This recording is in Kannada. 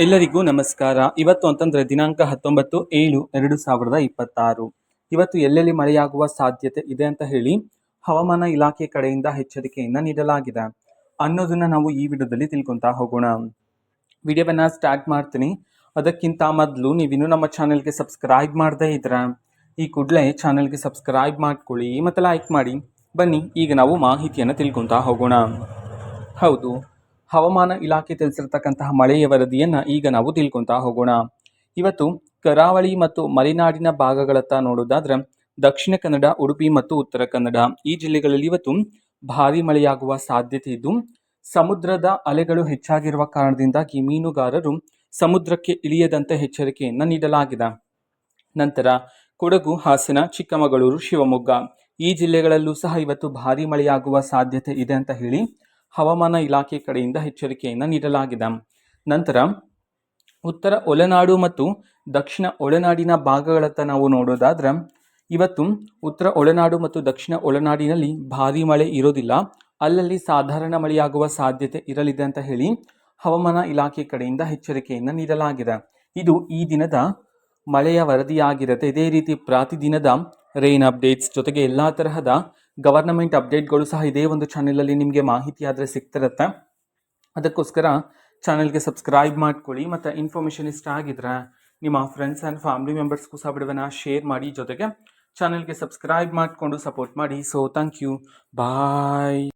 ಎಲ್ಲರಿಗೂ ನಮಸ್ಕಾರ. ಇವತ್ತು ಅಂತಂದ್ರೆ ದಿನಾಂಕ 19/7/2026. ಇವತ್ತು ಎಲ್ಲೆಲ್ಲಿ ಮಳೆಯಾಗುವ ಸಾಧ್ಯತೆ ಇದೆ ಅಂತ ಹೇಳಿ ಹವಾಮಾನ ಇಲಾಖೆ ಕಡೆಯಿಂದ ಎಚ್ಚರಿಕೆಯನ್ನ ನೀಡಲಾಗಿದೆ ಅನ್ನೋದನ್ನ ನಾವು ಈ ವಿಡಿಯೋದಲ್ಲಿ ತಿಳ್ಕೊಂತಾ ಹೋಗೋಣ. ವಿಡಿಯೋವನ್ನ ಸ್ಟಾರ್ಟ್ ಮಾಡ್ತೀನಿ. ಅದಕ್ಕಿಂತ ಮೊದಲು ನೀವಿನ್ನೂ ನಮ್ಮ ಚಾನೆಲ್ಗೆ ಸಬ್ಸ್ಕ್ರೈಬ್ ಮಾಡದೇ ಇದ್ರೆ ಈ ಕೂಡಲೇ ಚಾನೆಲ್ಗೆ ಸಬ್ಸ್ಕ್ರೈಬ್ ಮಾಡ್ಕೊಳ್ಳಿ ಮತ್ತು ಲೈಕ್ ಮಾಡಿ. ಬನ್ನಿ ಈಗ ನಾವು ಮಾಹಿತಿಯನ್ನು ತಿಳ್ಕೊಂತಾ ಹೋಗೋಣ. ಹೌದು, ಹವಾಮಾನ ಇಲಾಖೆ ತಿಳಿಸಿರ್ತಕ್ಕಂತಹ ಮಳೆಯ ವರದಿಯನ್ನು ಈಗ ನಾವು ತಿಳ್ಕೊತಾ ಹೋಗೋಣ. ಇವತ್ತು ಕರಾವಳಿ ಮತ್ತು ಮಲೆನಾಡಿನ ಭಾಗಗಳತ್ತ ನೋಡೋದಾದ್ರೆ ದಕ್ಷಿಣ ಕನ್ನಡ, ಉಡುಪಿ ಮತ್ತು ಉತ್ತರ ಕನ್ನಡ ಈ ಜಿಲ್ಲೆಗಳಲ್ಲಿ ಇವತ್ತು ಭಾರಿ ಮಳೆಯಾಗುವ ಸಾಧ್ಯತೆ ಇದ್ದು, ಸಮುದ್ರದ ಅಲೆಗಳು ಹೆಚ್ಚಾಗಿರುವ ಕಾರಣದಿಂದಾಗಿ ಮೀನುಗಾರರು ಸಮುದ್ರಕ್ಕೆ ಇಳಿಯದಂತೆ ಎಚ್ಚರಿಕೆಯನ್ನು ನೀಡಲಾಗಿದೆ. ನಂತರ ಕೊಡಗು, ಹಾಸನ, ಚಿಕ್ಕಮಗಳೂರು, ಶಿವಮೊಗ್ಗ ಈ ಜಿಲ್ಲೆಗಳಲ್ಲೂ ಸಹ ಇವತ್ತು ಭಾರಿ ಮಳೆಯಾಗುವ ಸಾಧ್ಯತೆ ಇದೆ ಅಂತ ಹೇಳಿ ಹವಾಮಾನ ಇಲಾಖೆ ಕಡೆಯಿಂದ ಎಚ್ಚರಿಕೆಯನ್ನು ನೀಡಲಾಗಿದೆ. ನಂತರ ಉತ್ತರ ಒಳನಾಡು ಮತ್ತು ದಕ್ಷಿಣ ಒಳನಾಡಿನ ಭಾಗಗಳತ್ತ ನಾವು ನೋಡೋದಾದ್ರೆ ಇವತ್ತು ಉತ್ತರ ಒಳನಾಡು ಮತ್ತು ದಕ್ಷಿಣ ಒಳನಾಡಿನಲ್ಲಿ ಭಾರಿ ಮಳೆ ಇರೋದಿಲ್ಲ, ಅಲ್ಲಲ್ಲಿ ಸಾಧಾರಣ ಮಳೆಯಾಗುವ ಸಾಧ್ಯತೆ ಇರಲಿದೆ ಅಂತ ಹೇಳಿ ಹವಾಮಾನ ಇಲಾಖೆ ಕಡೆಯಿಂದ ಎಚ್ಚರಿಕೆಯನ್ನು ನೀಡಲಾಗಿದೆ. ಇದು ಈ ದಿನದ ಮಳೆಯ ವರದಿಯಾಗಿರುತ್ತೆ. ಇದೇ ರೀತಿ ಪ್ರತಿದಿನದ ರೈನ್ ಅಪ್ಡೇಟ್ಸ್ ಜೊತೆಗೆ ಎಲ್ಲ ತರಹದ ಗವರ್ನಮೆಂಟ್ ಅಪ್ಡೇಟ್ಗಳು ಸಹ ಇದೇ ಒಂದು ಚಾನೆಲಲ್ಲಿ ನಿಮಗೆ ಮಾಹಿತಿ ಆದರೆ ಸಿಗ್ತಿರುತ್ತೆ. ಅದಕ್ಕೋಸ್ಕರ ಚಾನೆಲ್ಗೆ ಸಬ್ಸ್ಕ್ರೈಬ್ ಮಾಡ್ಕೊಳ್ಳಿ ಮತ್ತು ಇನ್ಫಾರ್ಮೇಷನ್ ಇಷ್ಟ ಆಗಿದ್ರೆ ನಿಮ್ಮ ಫ್ರೆಂಡ್ಸ್ ಆ್ಯಂಡ್ ಫ್ಯಾಮಿಲಿ ಮೆಂಬರ್ಸ್ಗೂ ಸಹ ವಿಡಿಯೋನ ಶೇರ್ ಮಾಡಿ, ಜೊತೆಗೆ ಚಾನೆಲ್ಗೆ ಸಬ್ಸ್ಕ್ರೈಬ್ ಮಾಡಿಕೊಂಡು ಸಪೋರ್ಟ್ ಮಾಡಿ. So thank you, bye.